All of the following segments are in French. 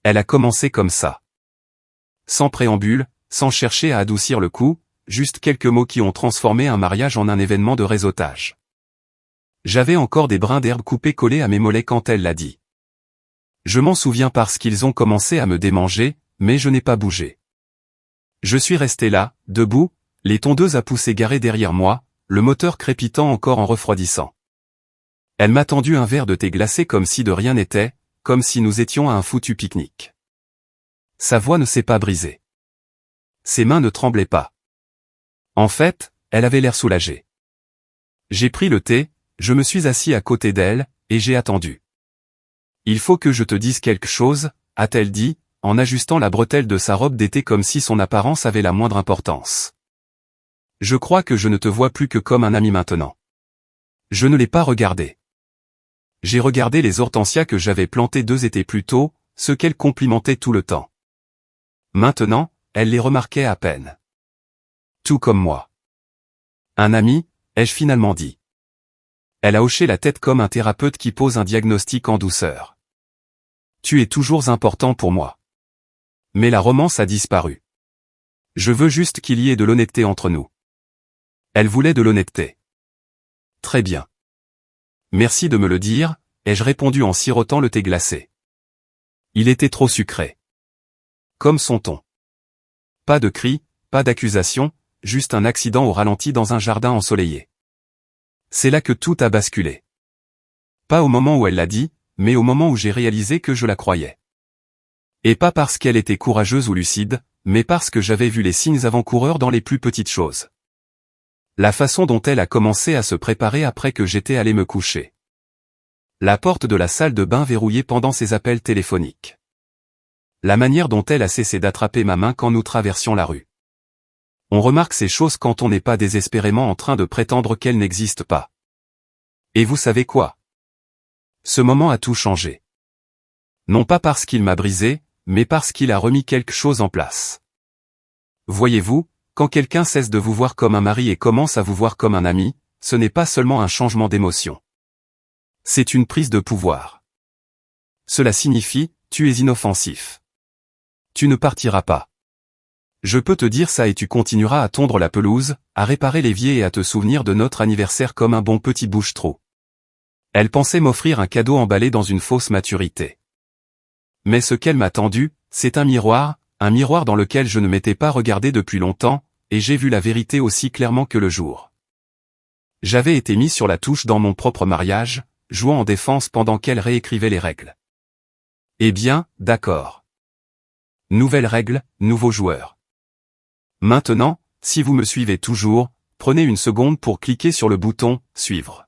Elle a commencé comme ça. Sans préambule, sans chercher à adoucir le coup, juste quelques mots qui ont transformé un mariage en un événement de réseautage. J'avais encore des brins d'herbe coupés collés à mes mollets quand elle l'a dit. Je m'en souviens parce qu'ils ont commencé à me démanger, mais je n'ai pas bougé. Je suis resté là, debout, les tondeuses à pousser garées derrière moi, le moteur crépitant encore en refroidissant. Elle m'a tendu un verre de thé glacé comme si de rien n'était, comme si nous étions à un foutu pique-nique. Sa voix ne s'est pas brisée. Ses mains ne tremblaient pas. En fait, elle avait l'air soulagée. J'ai pris le thé, je me suis assis à côté d'elle, et j'ai attendu. « Il faut que je te dise quelque chose », a-t-elle dit, en ajustant la bretelle de sa robe d'été comme si son apparence avait la moindre importance. « Je crois que je ne te vois plus que comme un ami maintenant. » Je ne l'ai pas regardé. J'ai regardé les hortensias que j'avais plantées 2 étés plus tôt, ceux qu'elle complimentait tout le temps. Maintenant, elle les remarquait à peine. Tout comme moi. Un ami, ai-je finalement dit. Elle a hoché la tête comme un thérapeute qui pose un diagnostic en douceur. Tu es toujours important pour moi. Mais la romance a disparu. Je veux juste qu'il y ait de l'honnêteté entre nous. Elle voulait de l'honnêteté. Très bien. Merci de me le dire, ai-je répondu en sirotant le thé glacé. Il était trop sucré. Comme son ton. Pas de cris, pas d'accusation, juste un accident au ralenti dans un jardin ensoleillé. C'est là que tout a basculé. Pas au moment où elle l'a dit, mais au moment où j'ai réalisé que je la croyais. Et pas parce qu'elle était courageuse ou lucide, mais parce que j'avais vu les signes avant-coureurs dans les plus petites choses. La façon dont elle a commencé à se préparer après que j'étais allé me coucher. La porte de la salle de bain verrouillée pendant ses appels téléphoniques. La manière dont elle a cessé d'attraper ma main quand nous traversions la rue. On remarque ces choses quand on n'est pas désespérément en train de prétendre qu'elles n'existent pas. Et vous savez quoi? Ce moment a tout changé. Non pas parce qu'il m'a brisé, mais parce qu'il a remis quelque chose en place. Voyez-vous, quand quelqu'un cesse de vous voir comme un mari et commence à vous voir comme un ami, ce n'est pas seulement un changement d'émotion. C'est une prise de pouvoir. Cela signifie, tu es inoffensif. Tu ne partiras pas. Je peux te dire ça et tu continueras à tondre la pelouse, à réparer l'évier et à te souvenir de notre anniversaire comme un bon petit bouche-trou. Elle pensait m'offrir un cadeau emballé dans une fausse maturité. Mais ce qu'elle m'a tendu, c'est un miroir dans lequel je ne m'étais pas regardé depuis longtemps, et j'ai vu la vérité aussi clairement que le jour. J'avais été mis sur la touche dans mon propre mariage, jouant en défense pendant qu'elle réécrivait les règles. Eh bien, d'accord. Nouvelles règles, nouveaux joueurs. Maintenant, si vous me suivez toujours, prenez une seconde pour cliquer sur le bouton « Suivre ».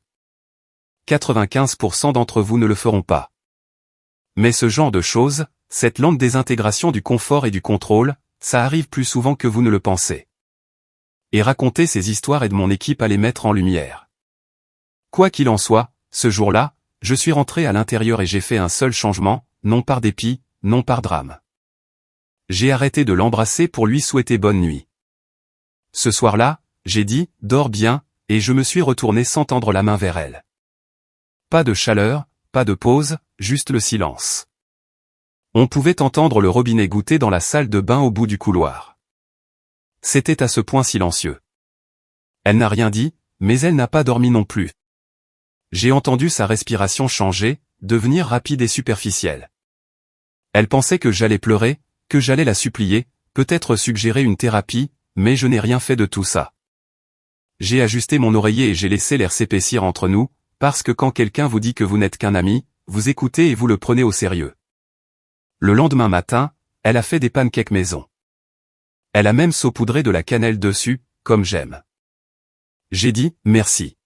95% d'entre vous ne le feront pas. Mais ce genre de choses, cette lente désintégration du confort et du contrôle, ça arrive plus souvent que vous ne le pensez. Et raconter ces histoires aide mon équipe à les mettre en lumière. Quoi qu'il en soit, ce jour-là, je suis rentré à l'intérieur et j'ai fait un seul changement, non par dépit, non par drame. J'ai arrêté de l'embrasser pour lui souhaiter bonne nuit. Ce soir-là, j'ai dit « Dors bien » et je me suis retourné sans tendre la main vers elle. Pas de chaleur, pas de pause, juste le silence. On pouvait entendre le robinet goutter dans la salle de bain au bout du couloir. C'était à ce point silencieux. Elle n'a rien dit, mais elle n'a pas dormi non plus. J'ai entendu sa respiration changer, devenir rapide et superficielle. Elle pensait que j'allais pleurer, que j'allais la supplier, peut-être suggérer une thérapie, mais je n'ai rien fait de tout ça. J'ai ajusté mon oreiller et j'ai laissé l'air s'épaissir entre nous, parce que quand quelqu'un vous dit que vous n'êtes qu'un ami, vous écoutez et vous le prenez au sérieux. Le lendemain matin, elle a fait des pancakes maison. Elle a même saupoudré de la cannelle dessus, comme j'aime. J'ai dit « merci ».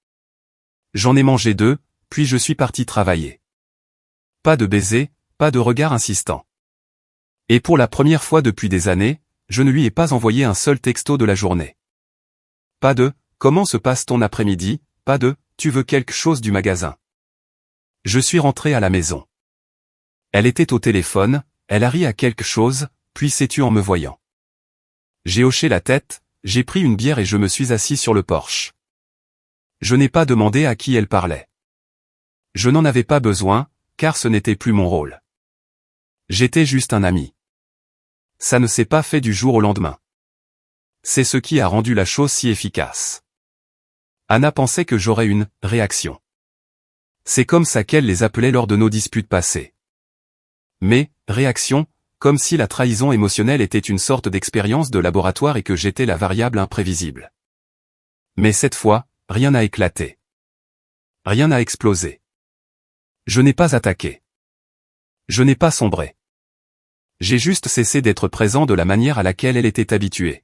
J'en ai mangé 2, puis je suis parti travailler. Pas de baiser, pas de regard insistant. Et pour la première fois depuis des années, je ne lui ai pas envoyé un seul texto de la journée. Pas de « comment se passe ton après-midi », pas de « tu veux quelque chose du magasin ». Je suis rentré à la maison. Elle était au téléphone, elle a ri à quelque chose, puis s'est tue en me voyant. J'ai hoché la tête, j'ai pris une bière et je me suis assis sur le porche. Je n'ai pas demandé à qui elle parlait. Je n'en avais pas besoin, car ce n'était plus mon rôle. J'étais juste un ami. Ça ne s'est pas fait du jour au lendemain. C'est ce qui a rendu la chose si efficace. Anna pensait que j'aurais une « réaction ». C'est comme ça qu'elle les appelait lors de nos disputes passées. Mais, réaction, comme si la trahison émotionnelle était une sorte d'expérience de laboratoire et que j'étais la variable imprévisible. Mais cette fois, rien n'a éclaté. Rien n'a explosé. Je n'ai pas attaqué. Je n'ai pas sombré. J'ai juste cessé d'être présent de la manière à laquelle elle était habituée.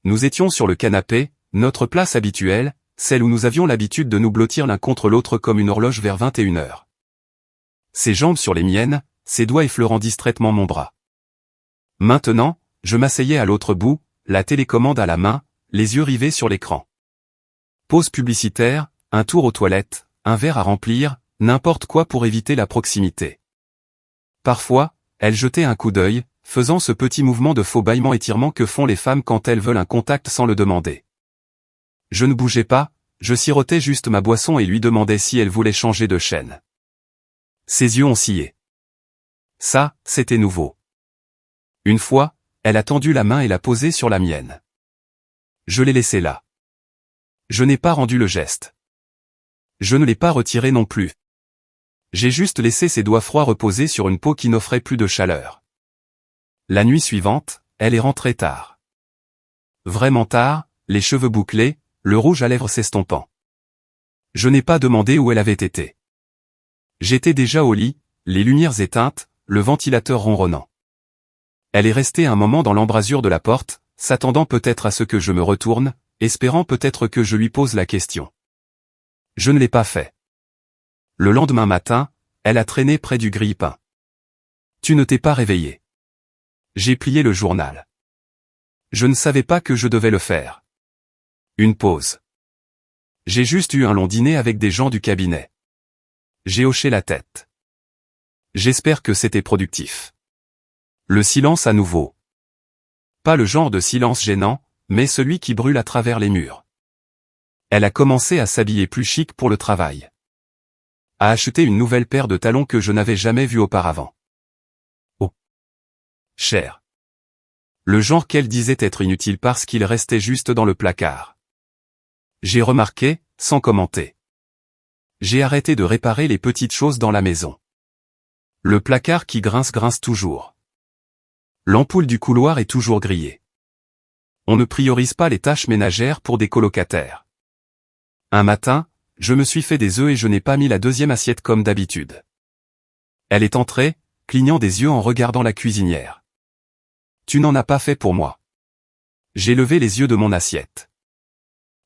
Nous étions sur le canapé, notre place habituelle, celle où nous avions l'habitude de nous blottir l'un contre l'autre comme une horloge vers 21h. Ses jambes sur les miennes, ses doigts effleurant distraitement mon bras. Maintenant, je m'asseyais à l'autre bout, la télécommande à la main, les yeux rivés sur l'écran. Pause publicitaire, un tour aux toilettes, un verre à remplir, n'importe quoi pour éviter la proximité. Parfois, elle jetait un coup d'œil, faisant ce petit mouvement de faux bâillement-étirement que font les femmes quand elles veulent un contact sans le demander. Je ne bougeais pas, je sirotais juste ma boisson et lui demandais si elle voulait changer de chaîne. Ses yeux ont scié. Ça, c'était nouveau. Une fois, elle a tendu la main et l'a posée sur la mienne. Je l'ai laissée là. Je n'ai pas rendu le geste. Je ne l'ai pas retiré non plus. J'ai juste laissé ses doigts froids reposer sur une peau qui n'offrait plus de chaleur. La nuit suivante, elle est rentrée tard. Vraiment tard, les cheveux bouclés, le rouge à lèvres s'estompant. Je n'ai pas demandé où elle avait été. J'étais déjà au lit, les lumières éteintes, le ventilateur ronronnant. Elle est restée un moment dans l'embrasure de la porte, s'attendant peut-être à ce que je me retourne, espérant peut-être que je lui pose la question. Je ne l'ai pas fait. Le lendemain matin, elle a traîné près du grille-pain. Tu ne t'es pas réveillé. J'ai plié le journal. Je ne savais pas que je devais le faire. Une pause. J'ai juste eu un long dîner avec des gens du cabinet. J'ai hoché la tête. J'espère que c'était productif. Le silence à nouveau. Pas le genre de silence gênant, mais celui qui brûle à travers les murs. Elle a commencé à s'habiller plus chic pour le travail. A acheté une nouvelle paire de talons que je n'avais jamais vue auparavant. Oh. Cher. Le genre qu'elle disait être inutile parce qu'il restait juste dans le placard. J'ai remarqué, sans commenter. J'ai arrêté de réparer les petites choses dans la maison. Le placard qui grince toujours. L'ampoule du couloir est toujours grillée. On ne priorise pas les tâches ménagères pour des colocataires. Un matin, je me suis fait des œufs et je n'ai pas mis la deuxième assiette comme d'habitude. Elle est entrée, clignant des yeux en regardant la cuisinière. Tu n'en as pas fait pour moi. J'ai levé les yeux de mon assiette.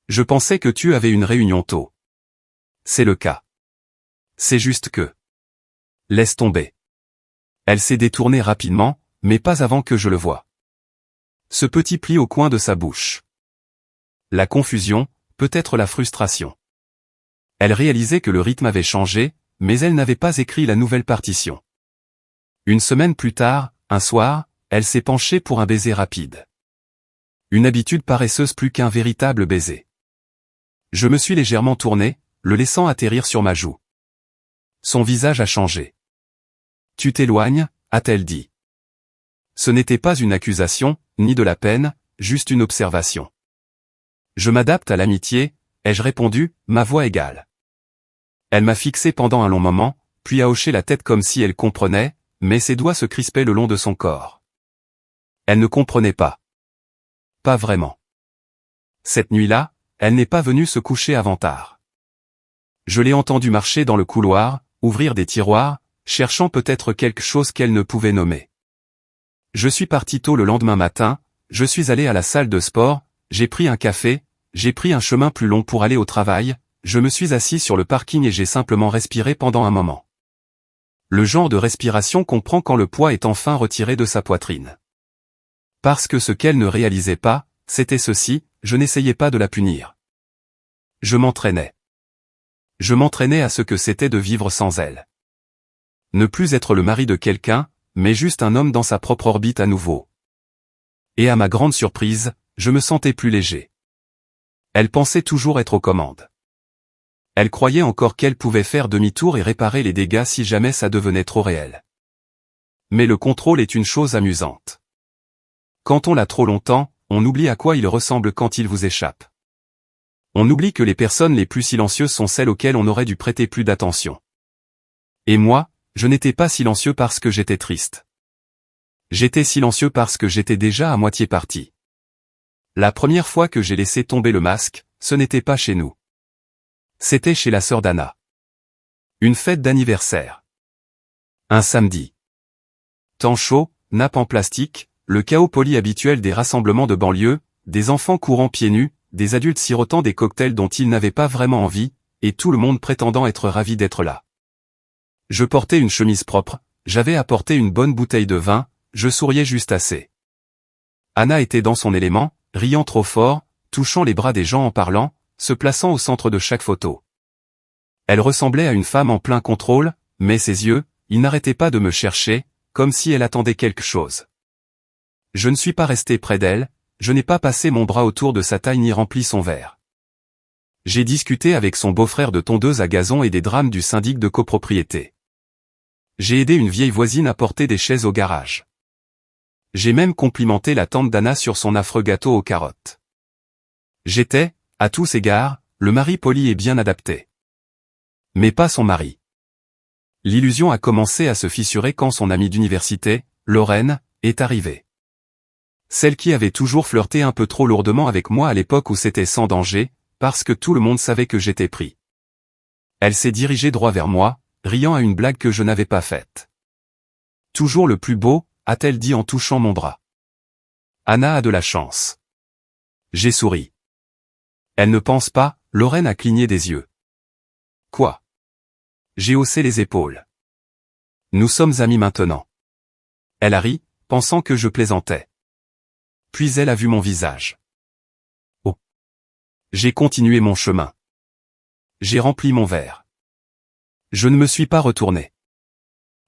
Je pensais que tu avais une réunion tôt. C'est le cas. C'est juste que... Laisse tomber. Elle s'est détournée rapidement, mais pas avant que je le voie. Ce petit pli au coin de sa bouche. La confusion, peut-être la frustration. Elle réalisait que le rythme avait changé, mais elle n'avait pas écrit la nouvelle partition. Une semaine plus tard, un soir, elle s'est penchée pour un baiser rapide. Une habitude paresseuse plus qu'un véritable baiser. Je me suis légèrement tourné, le laissant atterrir sur ma joue. Son visage a changé. « Tu t'éloignes » a-t-elle dit. Ce n'était pas une accusation, ni de la peine, juste une observation. Je m'adapte à l'amitié, ai-je répondu, ma voix égale. Elle m'a fixé pendant un long moment, puis a hoché la tête comme si elle comprenait, mais ses doigts se crispaient le long de son corps. Elle ne comprenait pas. Pas vraiment. Cette nuit-là, elle n'est pas venue se coucher avant tard. Je l'ai entendue marcher dans le couloir, ouvrir des tiroirs, cherchant peut-être quelque chose qu'elle ne pouvait nommer. Je suis parti tôt le lendemain matin, je suis allé à la salle de sport, j'ai pris un café, j'ai pris un chemin plus long pour aller au travail, je me suis assis sur le parking et j'ai simplement respiré pendant un moment. Le genre de respiration qu'on prend quand le poids est enfin retiré de sa poitrine. Parce que ce qu'elle ne réalisait pas, c'était ceci, je n'essayais pas de la punir. Je m'entraînais. Je m'entraînais à ce que c'était de vivre sans elle. Ne plus être le mari de quelqu'un, mais juste un homme dans sa propre orbite à nouveau. Et à ma grande surprise, je me sentais plus léger. Elle pensait toujours être aux commandes. Elle croyait encore qu'elle pouvait faire demi-tour et réparer les dégâts si jamais ça devenait trop réel. Mais le contrôle est une chose amusante. Quand on l'a trop longtemps, on oublie à quoi il ressemble quand il vous échappe. On oublie que les personnes les plus silencieuses sont celles auxquelles on aurait dû prêter plus d'attention. Et moi, je n'étais pas silencieux parce que j'étais triste. J'étais silencieux parce que j'étais déjà à moitié parti. La première fois que j'ai laissé tomber le masque, ce n'était pas chez nous. C'était chez la sœur d'Anna. Une fête d'anniversaire. Un samedi. Temps chaud, nappe en plastique, le chaos poli habituel des rassemblements de banlieue, des enfants courant pieds nus, des adultes sirotant des cocktails dont ils n'avaient pas vraiment envie, et tout le monde prétendant être ravi d'être là. Je portais une chemise propre, j'avais apporté une bonne bouteille de vin, je souriais juste assez. Anna était dans son élément, riant trop fort, touchant les bras des gens en parlant, se plaçant au centre de chaque photo. Elle ressemblait à une femme en plein contrôle, mais ses yeux, ils n'arrêtaient pas de me chercher, comme si elle attendait quelque chose. Je ne suis pas resté près d'elle, je n'ai pas passé mon bras autour de sa taille ni rempli son verre. J'ai discuté avec son beau-frère de tondeuse à gazon et des drames du syndic de copropriété. J'ai aidé une vieille voisine à porter des chaises au garage. J'ai même complimenté la tante d'Anna sur son affreux gâteau aux carottes. J'étais, à tous égards, le mari poli et bien adapté. Mais pas son mari. L'illusion a commencé à se fissurer quand son amie d'université, Lorraine, est arrivée. Celle qui avait toujours flirté un peu trop lourdement avec moi à l'époque où c'était sans danger, parce que tout le monde savait que j'étais pris. Elle s'est dirigée droit vers moi, riant à une blague que je n'avais pas faite. Toujours le plus beau, a-t-elle dit en touchant mon bras. Anna a de la chance. J'ai souri. Elle ne pense pas, Lorraine a cligné des yeux. Quoi? J'ai haussé les épaules. Nous sommes amis maintenant. Elle a ri, pensant que je plaisantais. Puis elle a vu mon visage. Oh. J'ai continué mon chemin. J'ai rempli mon verre. Je ne me suis pas retourné.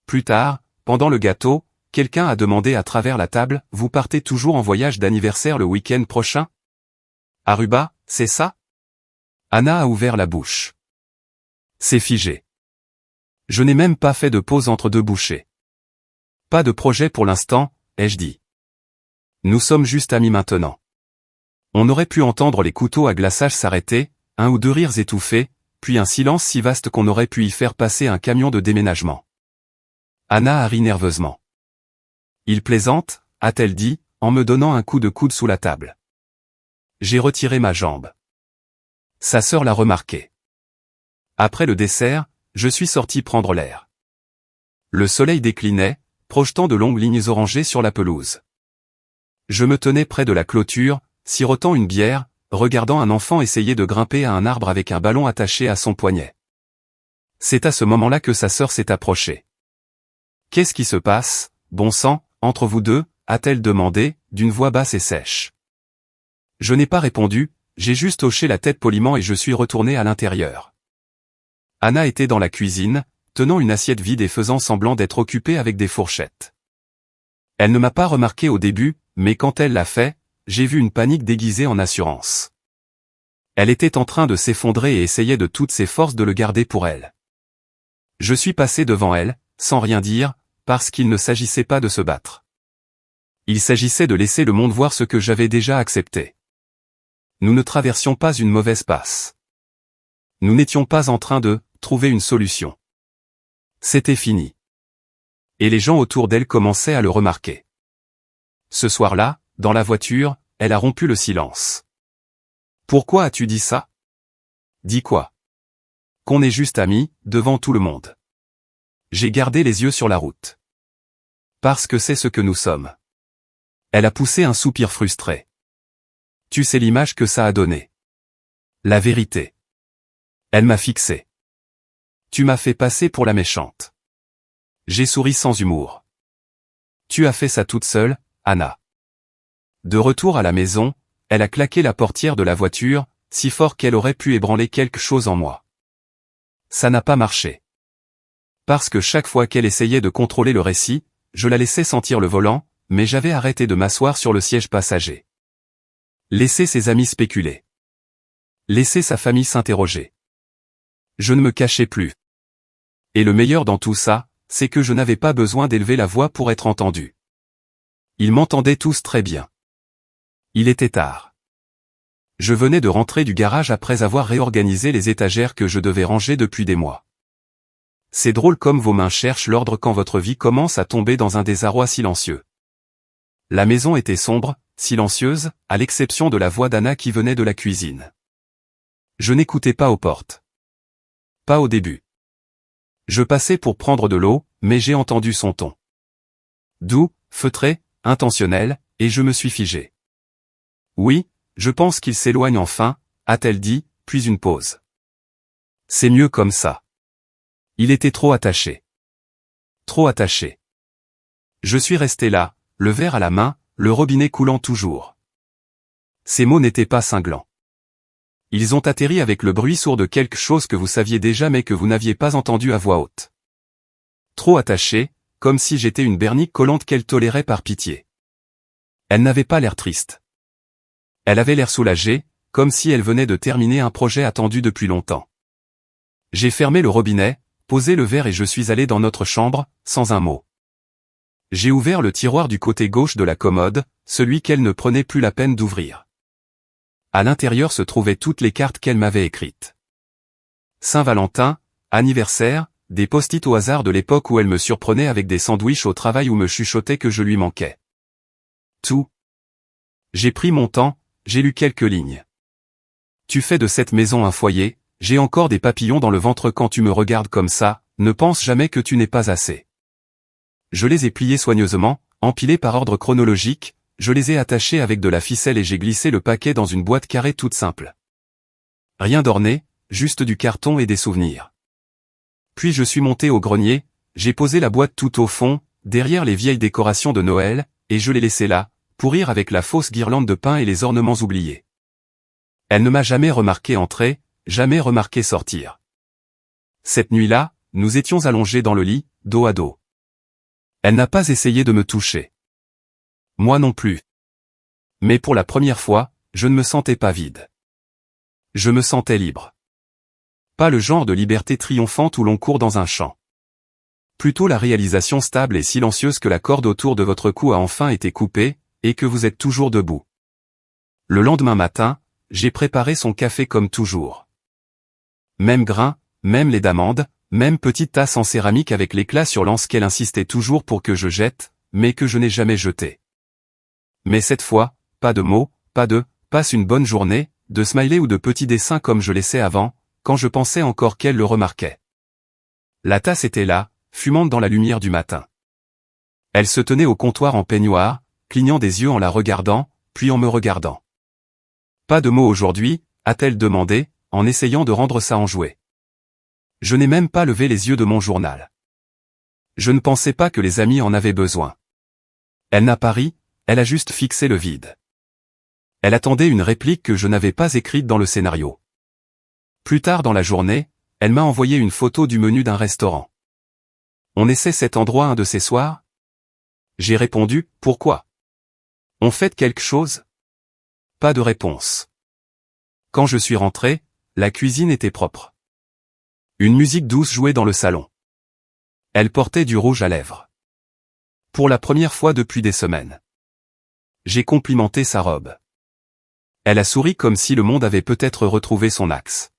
Plus tard, pendant le gâteau, quelqu'un a demandé à travers la table, « Vous partez toujours en voyage d'anniversaire le week-end prochain? Aruba, c'est ça ?» Anna a ouvert la bouche. C'est figé. Je n'ai même pas fait de pause entre deux bouchées. Pas de projet pour l'instant, ai-je dit. Nous sommes juste amis maintenant. On aurait pu entendre les couteaux à glaçage s'arrêter, un ou deux rires étouffés, puis un silence si vaste qu'on aurait pu y faire passer un camion de déménagement. Anna a ri nerveusement. Il plaisante, a-t-elle dit, en me donnant un coup de coude sous la table. J'ai retiré ma jambe. Sa sœur l'a remarqué. Après le dessert, je suis sorti prendre l'air. Le soleil déclinait, projetant de longues lignes orangées sur la pelouse. Je me tenais près de la clôture, sirotant une bière, regardant un enfant essayer de grimper à un arbre avec un ballon attaché à son poignet. C'est à ce moment-là que sa sœur s'est approchée. « Qu'est-ce qui se passe, bon sang, entre vous deux ?» a-t-elle demandé, d'une voix basse et sèche. Je n'ai pas répondu, j'ai juste hoché la tête poliment et je suis retourné à l'intérieur. Anna était dans la cuisine, tenant une assiette vide et faisant semblant d'être occupée avec des fourchettes. Elle ne m'a pas remarqué au début, mais quand elle l'a fait, j'ai vu une panique déguisée en assurance. Elle était en train de s'effondrer et essayait de toutes ses forces de le garder pour elle. Je suis passé devant elle, sans rien dire, parce qu'il ne s'agissait pas de se battre. Il s'agissait de laisser le monde voir ce que j'avais déjà accepté. Nous ne traversions pas une mauvaise passe. Nous n'étions pas en train de trouver une solution. C'était fini. Et les gens autour d'elle commençaient à le remarquer. Ce soir-là, dans la voiture, elle a rompu le silence. « Pourquoi as-tu dit ça ?»« Dis quoi ?»« Qu'on est juste amis, devant tout le monde. » J'ai gardé les yeux sur la route. « Parce que c'est ce que nous sommes. » Elle a poussé un soupir frustré. « Tu sais l'image que ça a donné. La vérité. » Elle m'a fixé. « Tu m'as fait passer pour la méchante. » J'ai souri sans humour. « Tu as fait ça toute seule, Anna. » De retour à la maison, elle a claqué la portière de la voiture, si fort qu'elle aurait pu ébranler quelque chose en moi. Ça n'a pas marché. Parce que chaque fois qu'elle essayait de contrôler le récit, je la laissais sentir le volant, mais j'avais arrêté de m'asseoir sur le siège passager. Laisser ses amis spéculer. Laisser sa famille s'interroger. Je ne me cachais plus. Et le meilleur dans tout ça, c'est que je n'avais pas besoin d'élever la voix pour être entendu. Ils m'entendaient tous très bien. Il était tard. Je venais de rentrer du garage après avoir réorganisé les étagères que je devais ranger depuis des mois. C'est drôle comme vos mains cherchent l'ordre quand votre vie commence à tomber dans un désarroi silencieux. La maison était sombre, silencieuse, à l'exception de la voix d'Anna qui venait de la cuisine. Je n'écoutais pas aux portes. Pas au début. Je passais pour prendre de l'eau, mais j'ai entendu son ton. Doux, feutré, intentionnel, et je me suis figé. Oui, je pense qu'il s'éloigne enfin, a-t-elle dit, puis une pause. C'est mieux comme ça. Il était trop attaché. Trop attaché. Je suis resté là, le verre à la main, le robinet coulant toujours. Ces mots n'étaient pas cinglants. Ils ont atterri avec le bruit sourd de quelque chose que vous saviez déjà mais que vous n'aviez pas entendu à voix haute. Trop attaché, comme si j'étais une bernique collante qu'elle tolérait par pitié. Elle n'avait pas l'air triste. Elle avait l'air soulagée, comme si elle venait de terminer un projet attendu depuis longtemps. J'ai fermé le robinet, posé le verre et je suis allé dans notre chambre, sans un mot. J'ai ouvert le tiroir du côté gauche de la commode, celui qu'elle ne prenait plus la peine d'ouvrir. À l'intérieur se trouvaient toutes les cartes qu'elle m'avait écrites. Saint-Valentin, anniversaire, des post-it au hasard de l'époque où elle me surprenait avec des sandwichs au travail ou me chuchotait que je lui manquais. Tout. J'ai pris mon temps, j'ai lu quelques lignes. Tu fais de cette maison un foyer, j'ai encore des papillons dans le ventre quand tu me regardes comme ça, ne pense jamais que tu n'es pas assez. Je les ai pliés soigneusement, empilés par ordre chronologique, je les ai attachés avec de la ficelle et j'ai glissé le paquet dans une boîte carrée toute simple. Rien d'orné, juste du carton et des souvenirs. Puis je suis monté au grenier, j'ai posé la boîte tout au fond, derrière les vieilles décorations de Noël, et je l'ai laissée là, pourrir avec la fausse guirlande de pin et les ornements oubliés. Elle ne m'a jamais remarqué entrer, jamais remarqué sortir. Cette nuit-là, nous étions allongés dans le lit, dos à dos. Elle n'a pas essayé de me toucher. Moi non plus. Mais pour la première fois, je ne me sentais pas vide. Je me sentais libre. Pas le genre de liberté triomphante où l'on court dans un champ. Plutôt la réalisation stable et silencieuse que la corde autour de votre cou a enfin été coupée, et que vous êtes toujours debout. Le lendemain matin, j'ai préparé son café comme toujours. Même grain, même lait d'amande, même petite tasse en céramique avec l'éclat sur l'anse qu'elle insistait toujours pour que je jette, mais que je n'ai jamais jeté. Mais cette fois, pas de mots, pas de « passe une bonne journée », de smiley ou de petits dessins comme je laissais avant, quand je pensais encore qu'elle le remarquait. La tasse était là, fumante dans la lumière du matin. Elle se tenait au comptoir en peignoir, clignant des yeux en la regardant, puis en me regardant. Pas de mots aujourd'hui, a-t-elle demandé, en essayant de rendre ça enjoué. Je n'ai même pas levé les yeux de mon journal. Je ne pensais pas que les amis en avaient besoin. Elle n'a pas ri, elle a juste fixé le vide. Elle attendait une réplique que je n'avais pas écrite dans le scénario. Plus tard dans la journée, elle m'a envoyé une photo du menu d'un restaurant. On essaie cet endroit un de ces soirs? J'ai répondu, pourquoi? On fête quelque chose? Pas de réponse. Quand je suis rentré, la cuisine était propre. Une musique douce jouait dans le salon. Elle portait du rouge à lèvres. Pour la première fois depuis des semaines. J'ai complimenté sa robe. Elle a souri comme si le monde avait peut-être retrouvé son axe.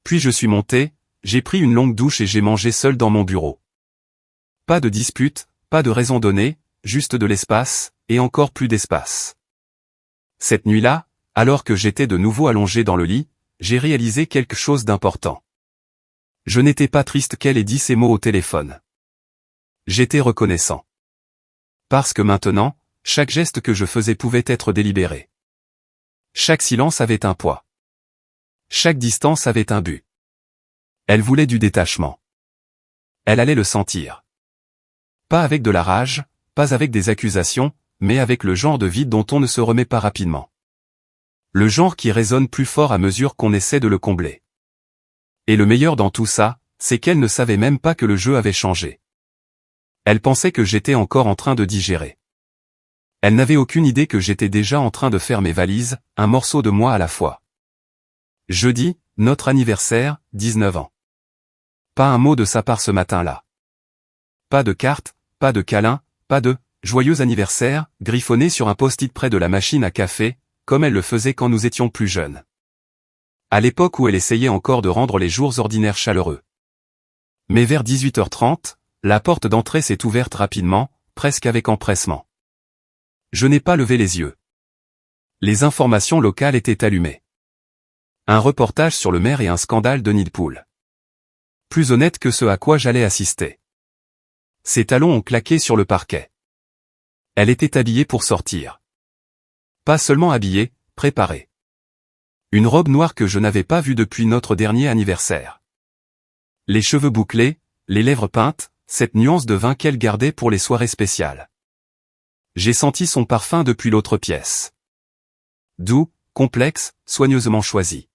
Puis je suis monté, j'ai pris une longue douche et j'ai mangé seul dans mon bureau. Pas de dispute, pas de raison donnée, juste de l'espace, et encore plus d'espace. Cette nuit-là, alors que j'étais de nouveau allongé dans le lit, j'ai réalisé quelque chose d'important. Je n'étais pas triste qu'elle ait dit ces mots au téléphone. J'étais reconnaissant. Parce que maintenant, chaque geste que je faisais pouvait être délibéré. Chaque silence avait un poids. Chaque distance avait un but. Elle voulait du détachement. Elle allait le sentir. Pas avec de la rage, pas avec des accusations, mais avec le genre de vide dont on ne se remet pas rapidement. Le genre qui résonne plus fort à mesure qu'on essaie de le combler. Et le meilleur dans tout ça, c'est qu'elle ne savait même pas que le jeu avait changé. Elle pensait que j'étais encore en train de digérer. Elle n'avait aucune idée que j'étais déjà en train de faire mes valises, un morceau de moi à la fois. Jeudi, notre anniversaire, 19 ans. Pas un mot de sa part ce matin-là. Pas de carte, pas de câlin, pas de « joyeux anniversaire » griffonné sur un post-it près de la machine à café, comme elle le faisait quand nous étions plus jeunes. À l'époque où elle essayait encore de rendre les jours ordinaires chaleureux. Mais vers 18h30, la porte d'entrée s'est ouverte rapidement, presque avec empressement. Je n'ai pas levé les yeux. Les informations locales étaient allumées. Un reportage sur le maire et un scandale de nid de poule. Plus honnête que ce à quoi j'allais assister. Ses talons ont claqué sur le parquet. Elle était habillée pour sortir. Pas seulement habillée, préparée. Une robe noire que je n'avais pas vue depuis notre dernier anniversaire. Les cheveux bouclés, les lèvres peintes, cette nuance de vin qu'elle gardait pour les soirées spéciales. J'ai senti son parfum depuis l'autre pièce. Doux, complexe, soigneusement choisi.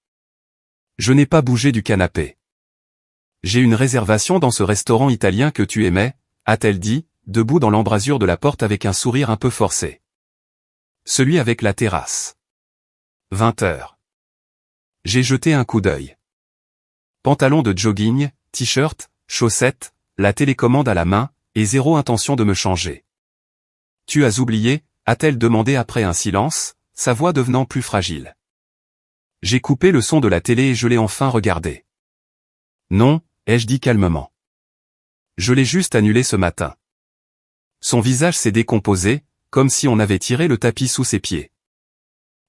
Je n'ai pas bougé du canapé. J'ai une réservation dans ce restaurant italien que tu aimais, a-t-elle dit, debout dans l'embrasure de la porte avec un sourire un peu forcé. Celui avec la terrasse. 20h. J'ai jeté un coup d'œil. Pantalon de jogging, t-shirt, chaussettes, la télécommande à la main, et zéro intention de me changer. Tu as oublié, a-t-elle demandé après un silence, sa voix devenant plus fragile. J'ai coupé le son de la télé et je l'ai enfin regardé. Non, ai-je dit calmement. Je l'ai juste annulé ce matin. Son visage s'est décomposé, comme si on avait tiré le tapis sous ses pieds.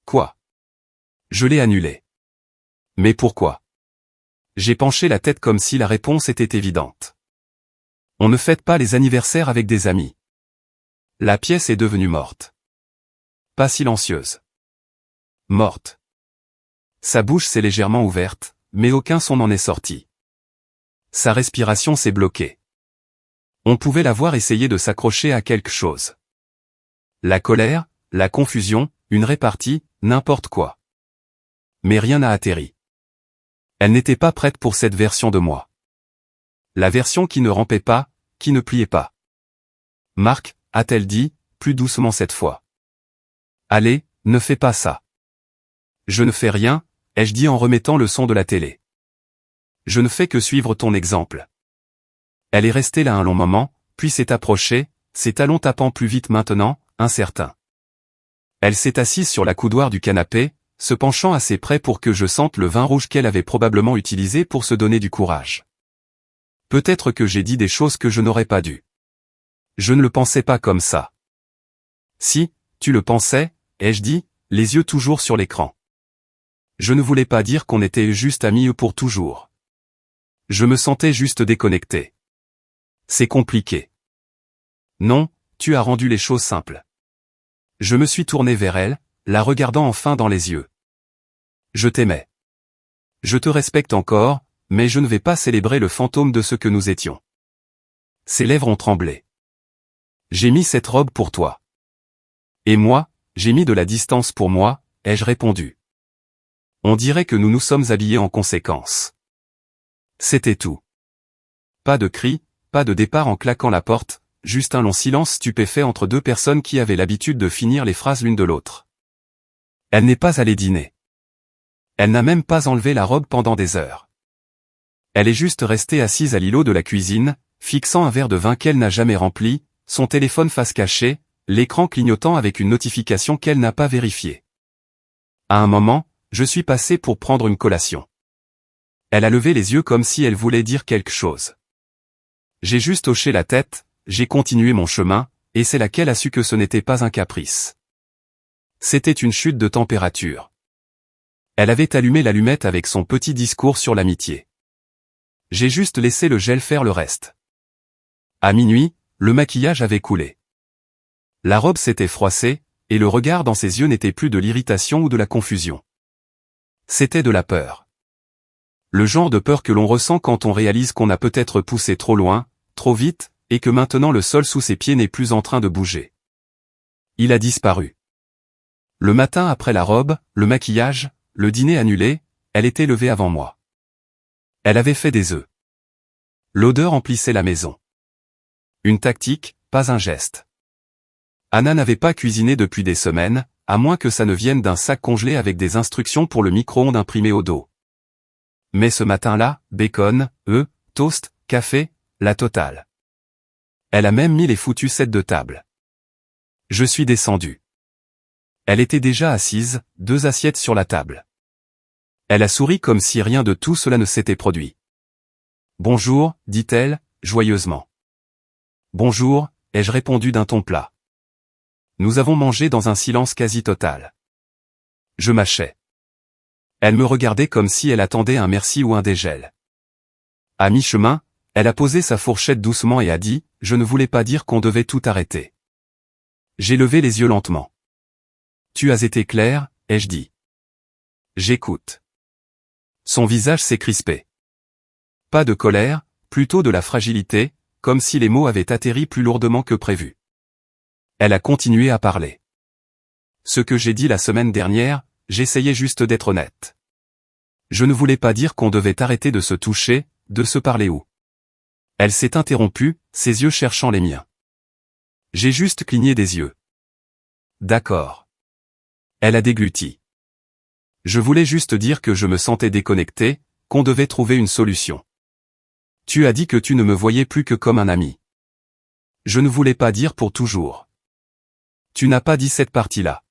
Quoi? Je l'ai annulé. Mais pourquoi? J'ai penché la tête comme si la réponse était évidente. On ne fête pas les anniversaires avec des amis. La pièce est devenue morte. Pas silencieuse. Morte. Sa bouche s'est légèrement ouverte, mais aucun son n'en est sorti. Sa respiration s'est bloquée. On pouvait la voir essayer de s'accrocher à quelque chose. La colère, la confusion, une répartie, n'importe quoi. Mais rien n'a atterri. Elle n'était pas prête pour cette version de moi. La version qui ne rampait pas, qui ne pliait pas. Marc, a-t-elle dit, plus doucement cette fois. Allez, ne fais pas ça. Je ne fais rien, ai-je dit en remettant le son de la télé. Je ne fais que suivre ton exemple. Elle est restée là un long moment, puis s'est approchée, ses talons tapant plus vite maintenant, incertain. Elle s'est assise sur la coudoir du canapé, se penchant assez près pour que je sente le vin rouge qu'elle avait probablement utilisé pour se donner du courage. Peut-être que j'ai dit des choses que je n'aurais pas dû. Je ne le pensais pas comme ça. Si, tu le pensais, ai-je dit, les yeux toujours sur l'écran. Je ne voulais pas dire qu'on était juste amis pour toujours. Je me sentais juste déconnecté. C'est compliqué. Non, tu as rendu les choses simples. Je me suis tourné vers elle, la regardant enfin dans les yeux. Je t'aimais. Je te respecte encore, mais je ne vais pas célébrer le fantôme de ce que nous étions. Ses lèvres ont tremblé. J'ai mis cette robe pour toi. Et moi, j'ai mis de la distance pour moi, ai-je répondu. On dirait que nous nous sommes habillés en conséquence. C'était tout. Pas de cri, pas de départ en claquant la porte, juste un long silence stupéfait entre deux personnes qui avaient l'habitude de finir les phrases l'une de l'autre. Elle n'est pas allée dîner. Elle n'a même pas enlevé la robe pendant des heures. Elle est juste restée assise à l'îlot de la cuisine, fixant un verre de vin qu'elle n'a jamais rempli, son téléphone face cachée, l'écran clignotant avec une notification qu'elle n'a pas vérifiée. À un moment, je suis passé pour prendre une collation. Elle a levé les yeux comme si elle voulait dire quelque chose. J'ai juste hoché la tête, j'ai continué mon chemin, et c'est là qu'elle a su que ce n'était pas un caprice. C'était une chute de température. Elle avait allumé l'allumette avec son petit discours sur l'amitié. J'ai juste laissé le gel faire le reste. À minuit, le maquillage avait coulé. La robe s'était froissée, et le regard dans ses yeux n'était plus de l'irritation ou de la confusion. C'était de la peur. Le genre de peur que l'on ressent quand on réalise qu'on a peut-être poussé trop loin, trop vite, et que maintenant le sol sous ses pieds n'est plus en train de bouger. Il a disparu. Le matin après la robe, le maquillage, le dîner annulé, elle était levée avant moi. Elle avait fait des œufs. L'odeur emplissait la maison. Une tactique, pas un geste. Anna n'avait pas cuisiné depuis des semaines, à moins que ça ne vienne d'un sac congelé avec des instructions pour le micro-ondes imprimé au dos. Mais ce matin-là, bacon, œufs, toast, café, la totale. Elle a même mis les foutus sets de table. Je suis descendu. Elle était déjà assise, 2 assiettes sur la table. Elle a souri comme si rien de tout cela ne s'était produit. Bonjour, dit-elle, joyeusement. Bonjour, ai-je répondu d'un ton plat. Nous avons mangé dans un silence quasi total. Je mâchais. Elle me regardait comme si elle attendait un merci ou un dégel. À mi-chemin, elle a posé sa fourchette doucement et a dit, je ne voulais pas dire qu'on devait tout arrêter. J'ai levé les yeux lentement. Tu as été clair, ai-je dit. J'écoute. Son visage s'est crispé. Pas de colère, plutôt de la fragilité, comme si les mots avaient atterri plus lourdement que prévu. Elle a continué à parler. Ce que j'ai dit la semaine dernière, j'essayais juste d'être honnête. Je ne voulais pas dire qu'on devait arrêter de se toucher, de se parler ou. Elle s'est interrompue, ses yeux cherchant les miens. J'ai juste cligné des yeux. D'accord. Elle a dégluti. Je voulais juste dire que je me sentais déconnecté, qu'on devait trouver une solution. Tu as dit que tu ne me voyais plus que comme un ami. Je ne voulais pas dire pour toujours. Tu n'as pas dit cette partie-là.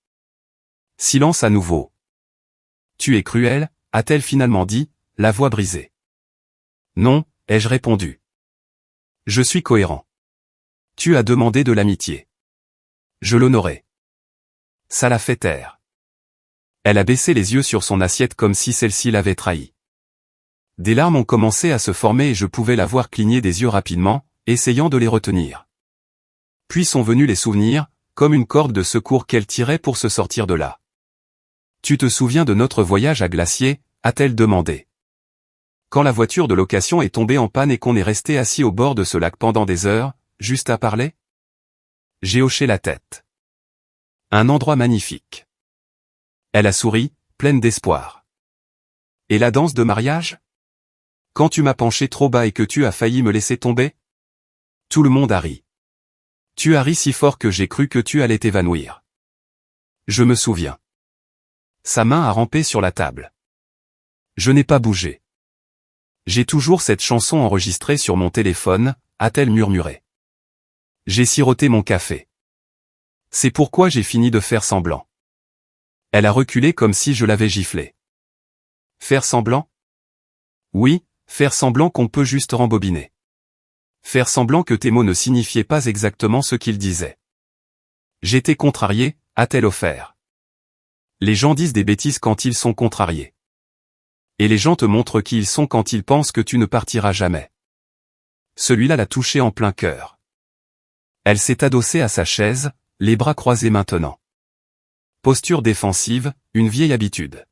Silence à nouveau. Tu es cruel, a-t-elle finalement dit, la voix brisée. Non, ai-je répondu. Je suis cohérent. Tu as demandé de l'amitié. Je l'honorais. Ça l'a fait taire. Elle a baissé les yeux sur son assiette comme si celle-ci l'avait trahi. Des larmes ont commencé à se former et je pouvais la voir cligner des yeux rapidement, essayant de les retenir. Puis sont venus les souvenirs, comme une corde de secours qu'elle tirait pour se sortir de là. Tu te souviens de notre voyage à Glacier, a-t-elle demandé. Quand la voiture de location est tombée en panne et qu'on est resté assis au bord de ce lac pendant des heures, juste à parler? J'ai hoché la tête. Un endroit magnifique. Elle a souri, pleine d'espoir. Et la danse de mariage? Quand tu m'as penché trop bas et que tu as failli me laisser tomber? Tout le monde a ri. Tu as ri si fort que j'ai cru que tu allais t'évanouir. Je me souviens. Sa main a rampé sur la table. Je n'ai pas bougé. J'ai toujours cette chanson enregistrée sur mon téléphone, a-t-elle murmuré. J'ai siroté mon café. C'est pourquoi j'ai fini de faire semblant. Elle a reculé comme si je l'avais giflé. Faire semblant? Oui, faire semblant qu'on peut juste rembobiner. Faire semblant que tes mots ne signifiaient pas exactement ce qu'ils disaient. J'étais contrarié, a-t-elle offert. Les gens disent des bêtises quand ils sont contrariés. Et les gens te montrent qui ils sont quand ils pensent que tu ne partiras jamais. Celui-là l'a touché en plein cœur. Elle s'est adossée à sa chaise, les bras croisés maintenant. Posture défensive, une vieille habitude.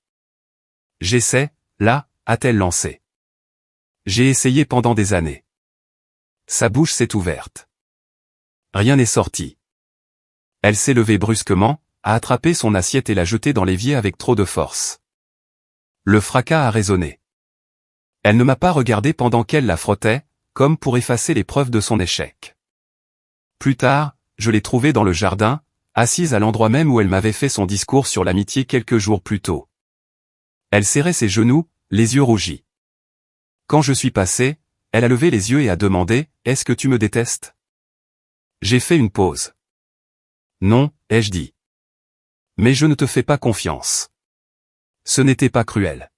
J'essaie, là, a-t-elle lancé. J'ai essayé pendant des années. Sa bouche s'est ouverte. Rien n'est sorti. Elle s'est levée brusquement, a attrapé son assiette et l'a jetée dans l'évier avec trop de force. Le fracas a résonné. Elle ne m'a pas regardé pendant qu'elle la frottait, comme pour effacer les preuves de son échec. Plus tard, je l'ai trouvée dans le jardin, assise à l'endroit même où elle m'avait fait son discours sur l'amitié quelques jours plus tôt. Elle serrait ses genoux, les yeux rougis. Quand je suis passé, elle a levé les yeux et a demandé, « Est-ce que tu me détestes ?» J'ai fait une pause. Non, ai-je dit. Mais je ne te fais pas confiance. Ce n'était pas cruel.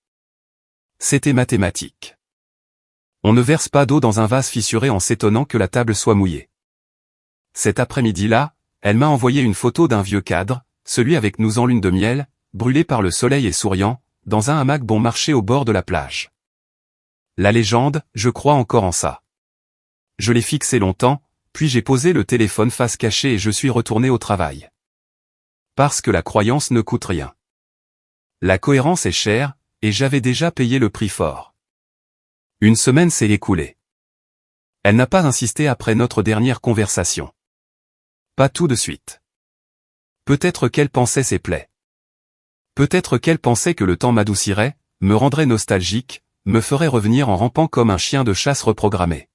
C'était mathématique. On ne verse pas d'eau dans un vase fissuré en s'étonnant que la table soit mouillée. Cet après-midi-là, elle m'a envoyé une photo d'un vieux cadre, celui avec nous en lune de miel, brûlé par le soleil et souriant, dans un hamac bon marché au bord de la plage. La légende, je crois encore en ça. Je l'ai fixé longtemps, puis j'ai posé le téléphone face cachée et je suis retourné au travail. Parce que la croyance ne coûte rien. La cohérence est chère, et j'avais déjà payé le prix fort. Une semaine s'est écoulée. Elle n'a pas insisté après notre dernière conversation. Pas tout de suite. Peut-être qu'elle pensait ses plaies. Peut-être qu'elle pensait que le temps m'adoucirait, me rendrait nostalgique, me ferait revenir en rampant comme un chien de chasse reprogrammé.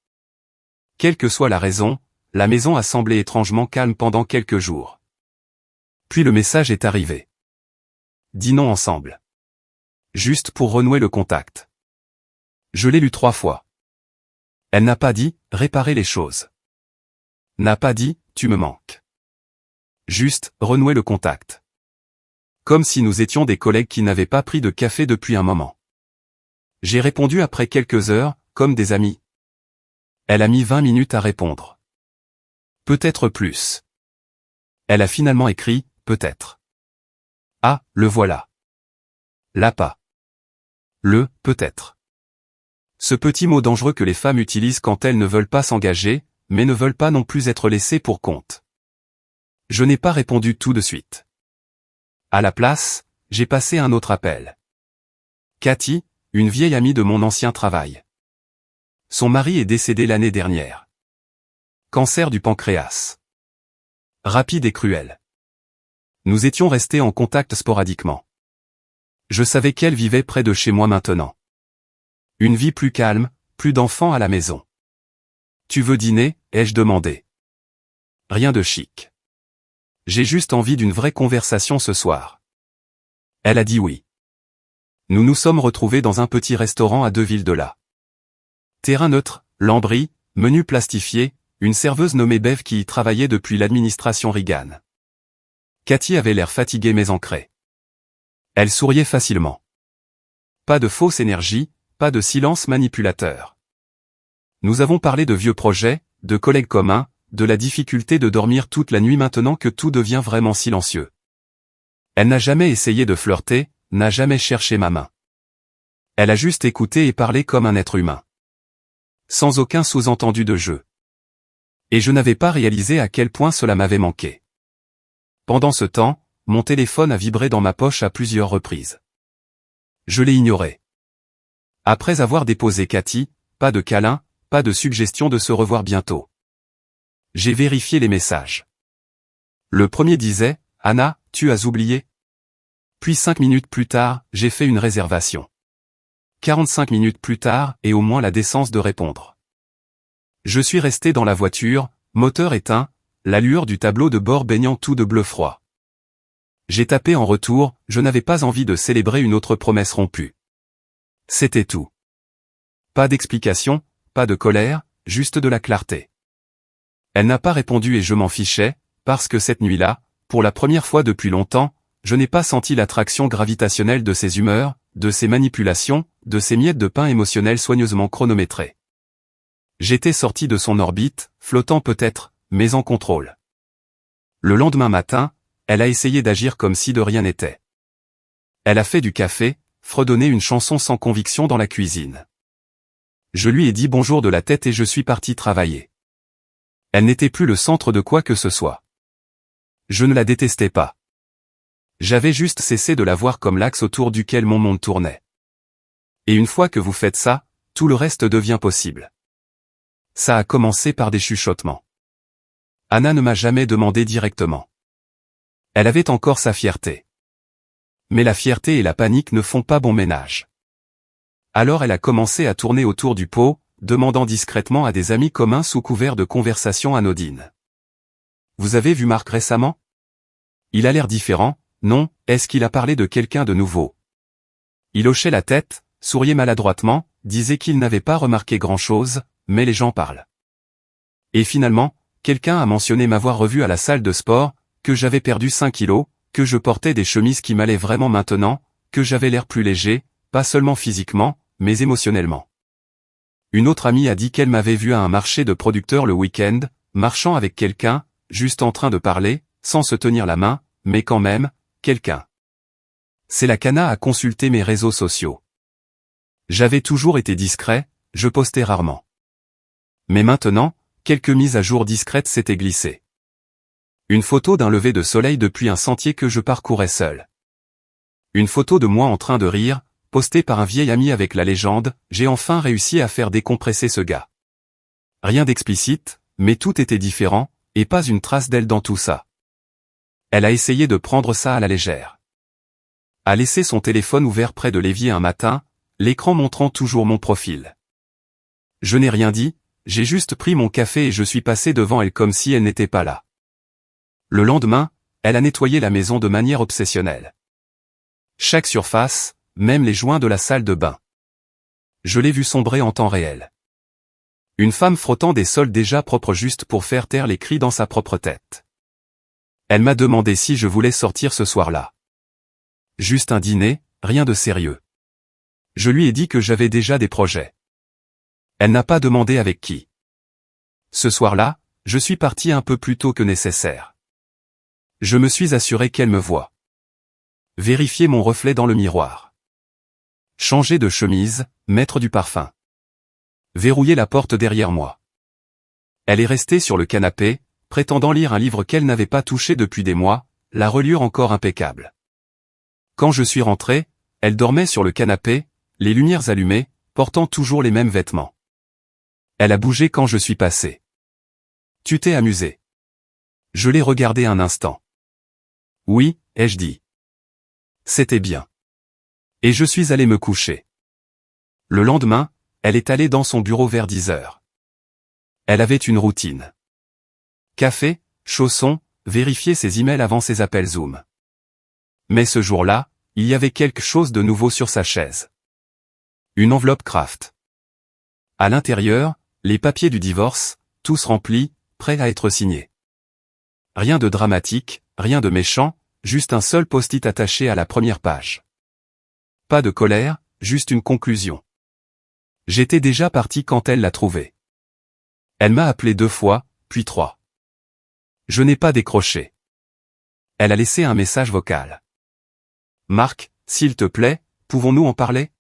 Quelle que soit la raison, la maison a semblé étrangement calme pendant quelques jours. Puis le message est arrivé. Dînons ensemble. Juste pour renouer le contact. Je l'ai lu 3 fois. Elle n'a pas dit « réparer les choses ». N'a pas dit « tu me manques ». Juste, renouer le contact. Comme si nous étions des collègues qui n'avaient pas pris de café depuis un moment. J'ai répondu après quelques heures, comme des amis. Elle a mis 20 minutes à répondre. Peut-être plus. Elle a finalement écrit « peut-être ». Ah, le voilà. Là pas. Le « peut-être ». Ce petit mot dangereux que les femmes utilisent quand elles ne veulent pas s'engager, mais ne veulent pas non plus être laissées pour compte. Je n'ai pas répondu tout de suite. À la place, j'ai passé un autre appel. Cathy, une vieille amie de mon ancien travail. Son mari est décédé l'année dernière. Cancer du pancréas. Rapide et cruel. Nous étions restés en contact sporadiquement. Je savais qu'elle vivait près de chez moi maintenant. Une vie plus calme, plus d'enfants à la maison. Tu veux dîner, ai-je demandé. Rien de chic. J'ai juste envie d'une vraie conversation ce soir. Elle a dit oui. Nous nous sommes retrouvés dans un petit restaurant à 2 villes de là. Terrain neutre, lambris, menu plastifié, une serveuse nommée Bev qui y travaillait depuis l'administration Reagan. Cathy avait l'air fatiguée mais ancrée. Elle souriait facilement. Pas de fausse énergie, pas de silence manipulateur. Nous avons parlé de vieux projets, de collègues communs, de la difficulté de dormir toute la nuit maintenant que tout devient vraiment silencieux. Elle n'a jamais essayé de flirter, n'a jamais cherché ma main. Elle a juste écouté et parlé comme un être humain. Sans aucun sous-entendu de jeu. Et je n'avais pas réalisé à quel point cela m'avait manqué. Pendant ce temps, mon téléphone a vibré dans ma poche à plusieurs reprises. Je l'ai ignoré. Après avoir déposé Cathy, pas de câlin, pas de suggestion de se revoir bientôt. J'ai vérifié les messages. Le premier disait « Anna, tu as oublié ?» Puis 5 minutes plus tard, j'ai fait une réservation. 45 minutes plus tard, et au moins la décence de répondre. Je suis resté dans la voiture, moteur éteint, la lueur du tableau de bord baignant tout de bleu froid. J'ai tapé en retour, je n'avais pas envie de célébrer une autre promesse rompue. C'était tout. Pas d'explication, pas de colère, juste de la clarté. Elle n'a pas répondu et je m'en fichais, parce que cette nuit-là, pour la première fois depuis longtemps, je n'ai pas senti l'attraction gravitationnelle de ses humeurs, de ses manipulations, de ses miettes de pain émotionnelles soigneusement chronométrées. J'étais sorti de son orbite, flottant peut-être, mais en contrôle. Le lendemain matin, elle a essayé d'agir comme si de rien n'était. Elle a fait du café, fredonné une chanson sans conviction dans la cuisine. Je lui ai dit bonjour de la tête et je suis parti travailler. Elle n'était plus le centre de quoi que ce soit. Je ne la détestais pas. J'avais juste cessé de la voir comme l'axe autour duquel mon monde tournait. Et une fois que vous faites ça, tout le reste devient possible. Ça a commencé par des chuchotements. Anna ne m'a jamais demandé directement. Elle avait encore sa fierté. Mais la fierté et la panique ne font pas bon ménage. Alors elle a commencé à tourner autour du pot, demandant discrètement à des amis communs sous couvert de conversations anodines. « Vous avez vu Marc récemment ? Il a l'air différent, non, est-ce qu'il a parlé de quelqu'un de nouveau ?» Il hochait la tête, souriait maladroitement, disait qu'il n'avait pas remarqué grand-chose, mais les gens parlent. Et finalement, quelqu'un a mentionné m'avoir revu à la salle de sport, que j'avais perdu 5 kilos, que je portais des chemises qui m'allaient vraiment maintenant, que j'avais l'air plus léger, pas seulement physiquement, mais émotionnellement. Une autre amie a dit qu'elle m'avait vu à un marché de producteurs le week-end, marchant avec quelqu'un, juste en train de parler, sans se tenir la main, mais quand même, quelqu'un. C'est la cana à consulter mes réseaux sociaux. J'avais toujours été discret, je postais rarement. Mais maintenant, quelques mises à jour discrètes s'étaient glissées. Une photo d'un lever de soleil depuis un sentier que je parcourais seul. Une photo de moi en train de rire, postée par un vieil ami avec la légende « J'ai enfin réussi à faire décompresser ce gars ». Rien d'explicite, mais tout était différent, et pas une trace d'elle dans tout ça. Elle a essayé de prendre ça à la légère. A laissé son téléphone ouvert près de l'évier un matin, l'écran montrant toujours mon profil. Je n'ai rien dit, j'ai juste pris mon café et je suis passé devant elle comme si elle n'était pas là. Le lendemain, elle a nettoyé la maison de manière obsessionnelle. Chaque surface, même les joints de la salle de bain. Je l'ai vu sombrer en temps réel. Une femme frottant des sols déjà propres juste pour faire taire les cris dans sa propre tête. Elle m'a demandé si je voulais sortir ce soir-là. Juste un dîner, rien de sérieux. Je lui ai dit que j'avais déjà des projets. Elle n'a pas demandé avec qui. Ce soir-là, je suis parti un peu plus tôt que nécessaire. Je me suis assuré qu'elle me voit. Vérifier mon reflet dans le miroir. Changer de chemise, mettre du parfum. Verrouiller la porte derrière moi. Elle est restée sur le canapé, prétendant lire un livre qu'elle n'avait pas touché depuis des mois, la reliure encore impeccable. Quand je suis rentré, elle dormait sur le canapé, les lumières allumées, portant toujours les mêmes vêtements. Elle a bougé quand je suis passé. Tu t'es amusé. Je l'ai regardé un instant. Oui, ai-je dit. C'était bien. Et je suis allé me coucher. Le lendemain, elle est allée dans son bureau vers 10 heures. Elle avait une routine. Café, chaussons, vérifier ses emails avant ses appels Zoom. Mais ce jour-là, il y avait quelque chose de nouveau sur sa chaise. Une enveloppe Kraft. À l'intérieur, les papiers du divorce, tous remplis, prêts à être signés. Rien de dramatique, rien de méchant, juste un seul post-it attaché à la première page. Pas de colère, juste une conclusion. J'étais déjà parti quand elle l'a trouvé. Elle m'a appelé 2 fois, puis 3. Je n'ai pas décroché. Elle a laissé un message vocal. Marc, s'il te plaît, pouvons-nous en parler?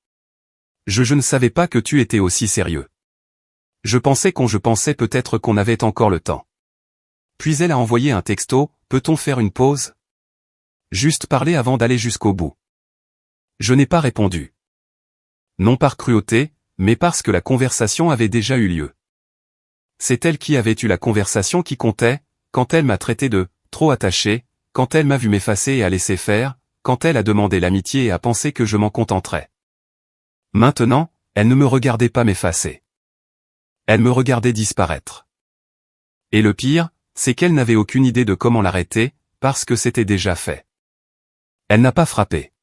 Je ne savais pas que tu étais aussi sérieux. Je pensais peut-être qu'on avait encore le temps. Puis elle a envoyé un texto, peut-on faire une pause? Juste parler avant d'aller jusqu'au bout. Je n'ai pas répondu. Non par cruauté, mais parce que la conversation avait déjà eu lieu. C'est elle qui avait eu la conversation qui comptait, quand elle m'a traité de « trop attaché », quand elle m'a vu m'effacer et a laissé faire, quand elle a demandé l'amitié et a pensé que je m'en contenterais. Maintenant, elle ne me regardait pas m'effacer. Elle me regardait disparaître. Et le pire, c'est qu'elle n'avait aucune idée de comment l'arrêter, parce que c'était déjà fait. Elle n'a pas frappé.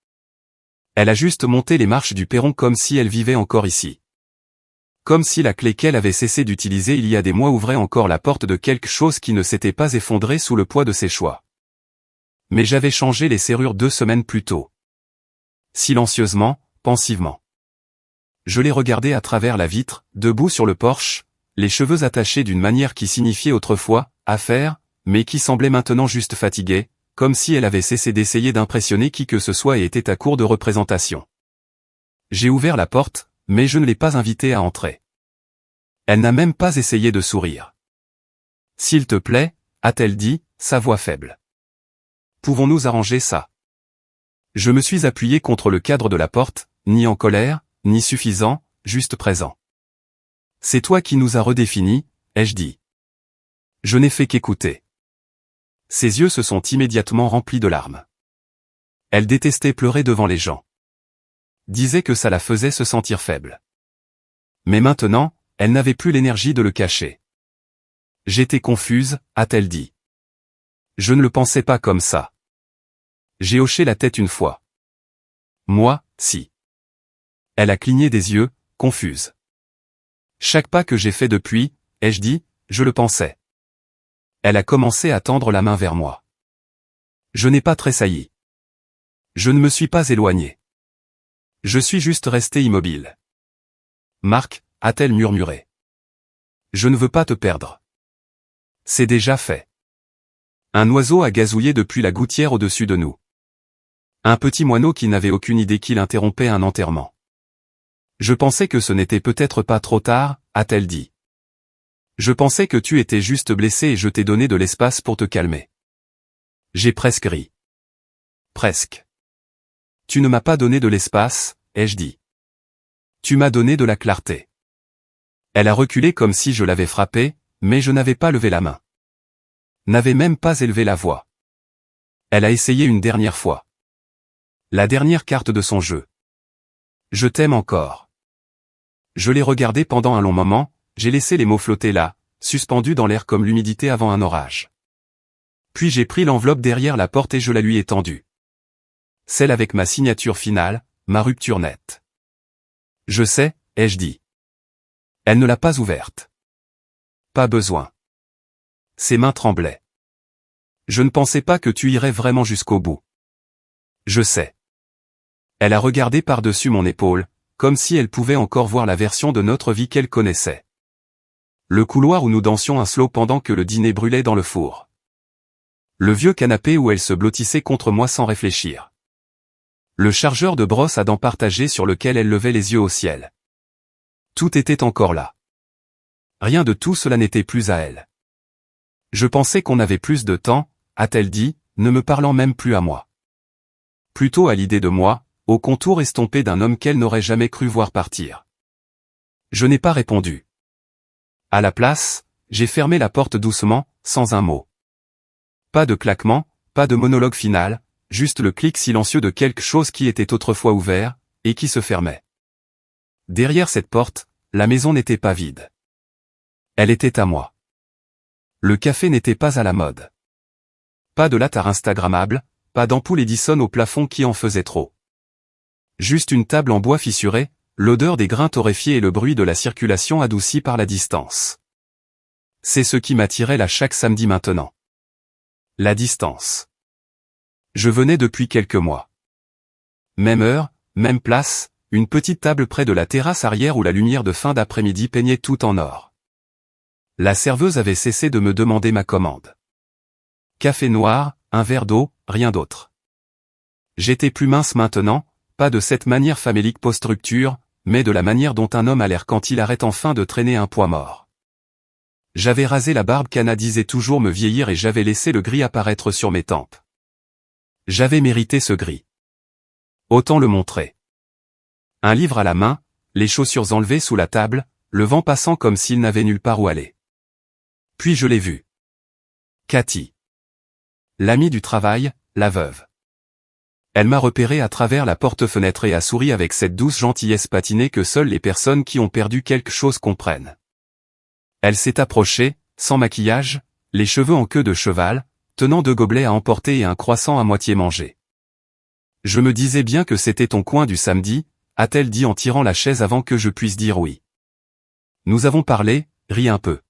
Elle a juste monté les marches du perron comme si elle vivait encore ici. Comme si la clé qu'elle avait cessé d'utiliser il y a des mois ouvrait encore la porte de quelque chose qui ne s'était pas effondré sous le poids de ses choix. Mais j'avais changé les serrures 2 semaines plus tôt. Silencieusement, pensivement. Je l'ai regardé à travers la vitre, debout sur le porche, les cheveux attachés d'une manière qui signifiait autrefois « affaire », mais qui semblait maintenant juste fatiguée, comme si elle avait cessé d'essayer d'impressionner qui que ce soit et était à court de représentation. J'ai ouvert la porte, mais je ne l'ai pas invitée à entrer. Elle n'a même pas essayé de sourire. « S'il te plaît », a-t-elle dit, sa voix faible. « Pouvons-nous arranger ça ?» Je me suis appuyé contre le cadre de la porte, ni en colère, ni suffisant, juste présent. « C'est toi qui nous as redéfinis, ai-je dit. Je n'ai fait qu'écouter. » Ses yeux se sont immédiatement remplis de larmes. Elle détestait pleurer devant les gens. Disait que ça la faisait se sentir faible. Mais maintenant, elle n'avait plus l'énergie de le cacher. J'étais confuse, a-t-elle dit. Je ne le pensais pas comme ça. J'ai hoché la tête une fois. Moi, si. Elle a cligné des yeux, confuse. Chaque pas que j'ai fait depuis, ai-je dit, je le pensais. Elle a commencé à tendre la main vers moi. Je n'ai pas tressailli. Je ne me suis pas éloigné. Je suis juste resté immobile. Marc, a-t-elle murmuré. Je ne veux pas te perdre. C'est déjà fait. Un oiseau a gazouillé depuis la gouttière au-dessus de nous. Un petit moineau qui n'avait aucune idée qu'il interrompait un enterrement. Je pensais que ce n'était peut-être pas trop tard, a-t-elle dit. Je pensais que tu étais juste blessé et je t'ai donné de l'espace pour te calmer. J'ai presque ri. Presque. Tu ne m'as pas donné de l'espace, ai-je dit. Tu m'as donné de la clarté. Elle a reculé comme si je l'avais frappée, mais je n'avais pas levé la main. N'avais même pas élevé la voix. Elle a essayé une dernière fois. La dernière carte de son jeu. Je t'aime encore. Je l'ai regardé pendant un long moment, j'ai laissé les mots flotter là, suspendus dans l'air comme l'humidité avant un orage. Puis j'ai pris l'enveloppe derrière la porte et je la lui ai tendue. Celle avec ma signature finale, ma rupture nette. Je sais, ai-je dit. Elle ne l'a pas ouverte. Pas besoin. Ses mains tremblaient. Je ne pensais pas que tu irais vraiment jusqu'au bout. Je sais. Elle a regardé par-dessus mon épaule, comme si elle pouvait encore voir la version de notre vie qu'elle connaissait. Le couloir où nous dansions un slow pendant que le dîner brûlait dans le four. Le vieux canapé où elle se blottissait contre moi sans réfléchir. Le chargeur de brosse à dents partagé sur lequel elle levait les yeux au ciel. Tout était encore là. Rien de tout cela n'était plus à elle. Je pensais qu'on avait plus de temps, a-t-elle dit, ne me parlant même plus à moi. Plutôt à l'idée de moi, au contour estompé d'un homme qu'elle n'aurait jamais cru voir partir. Je n'ai pas répondu. À la place, j'ai fermé la porte doucement, sans un mot. Pas de claquement, pas de monologue final, juste le clic silencieux de quelque chose qui était autrefois ouvert, et qui se fermait. Derrière cette porte, la maison n'était pas vide. Elle était à moi. Le café n'était pas à la mode. Pas de latte instagrammable, pas d'ampoule Edison au plafond qui en faisait trop. Juste une table en bois fissuré, l'odeur des grains torréfiés et le bruit de la circulation adouci par la distance. C'est ce qui m'attirait là chaque samedi maintenant. La distance. Je venais depuis quelques mois. Même heure, même place, une petite table près de la terrasse arrière où la lumière de fin d'après-midi peignait tout en or. La serveuse avait cessé de me demander ma commande. Café noir, un verre d'eau, rien d'autre. J'étais plus mince maintenant, pas de cette manière famélique post-rupture, mais de la manière dont un homme a l'air quand il arrête enfin de traîner un poids mort. J'avais rasé la barbe qu'Anna disait toujours me vieillir et j'avais laissé le gris apparaître sur mes tempes. J'avais mérité ce gris. Autant le montrer. Un livre à la main, les chaussures enlevées sous la table, le vent passant comme s'il n'avait nulle part où aller. Puis je l'ai vue. Cathy. L'amie du travail, la veuve. Elle m'a repéré à travers la porte-fenêtre et a souri avec cette douce gentillesse patinée que seules les personnes qui ont perdu quelque chose comprennent. Elle s'est approchée, sans maquillage, les cheveux en queue de cheval, tenant 2 gobelets à emporter et un croissant à moitié mangé. Je me disais bien que c'était ton coin du samedi, a-t-elle dit en tirant la chaise avant que je puisse dire oui. Nous avons parlé, ri un peu.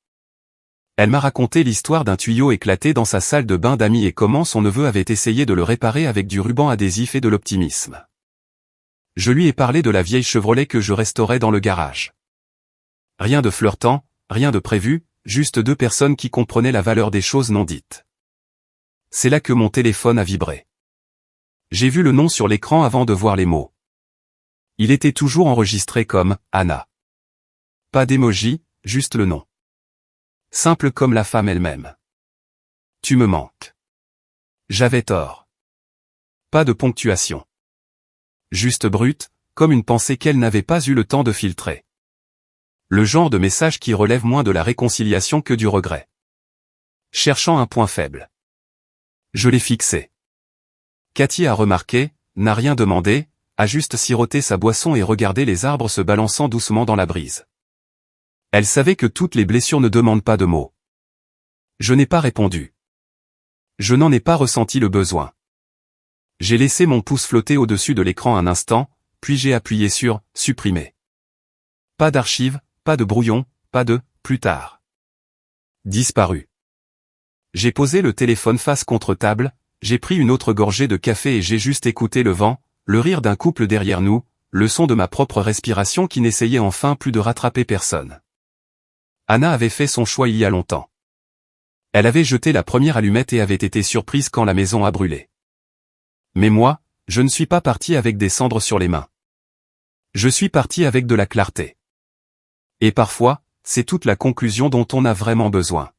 Elle m'a raconté l'histoire d'un tuyau éclaté dans sa salle de bain d'amis et comment son neveu avait essayé de le réparer avec du ruban adhésif et de l'optimisme. Je lui ai parlé de la vieille Chevrolet que je restaurais dans le garage. Rien de flirtant, rien de prévu, juste 2 personnes qui comprenaient la valeur des choses non dites. C'est là que mon téléphone a vibré. J'ai vu le nom sur l'écran avant de voir les mots. Il était toujours enregistré comme « Anna ». Pas d'émoji, juste le nom. Simple comme la femme elle-même. Tu me manques. J'avais tort. Pas de ponctuation. Juste brute, comme une pensée qu'elle n'avait pas eu le temps de filtrer. Le genre de message qui relève moins de la réconciliation que du regret. Cherchant un point faible. Je l'ai fixé. Cathy a remarqué, n'a rien demandé, a juste siroté sa boisson et regardé les arbres se balançant doucement dans la brise. Elle savait que toutes les blessures ne demandent pas de mots. Je n'ai pas répondu. Je n'en ai pas ressenti le besoin. J'ai laissé mon pouce flotter au-dessus de l'écran un instant, puis j'ai appuyé sur « Supprimer ». Pas d'archives, pas de brouillon, pas de « plus tard ». Disparu. J'ai posé le téléphone face contre table, j'ai pris une autre gorgée de café et j'ai juste écouté le vent, le rire d'un couple derrière nous, le son de ma propre respiration qui n'essayait enfin plus de rattraper personne. Anna avait fait son choix il y a longtemps. Elle avait jeté la première allumette et avait été surprise quand la maison a brûlé. Mais moi, je ne suis pas parti avec des cendres sur les mains. Je suis parti avec de la clarté. Et parfois, c'est toute la conclusion dont on a vraiment besoin.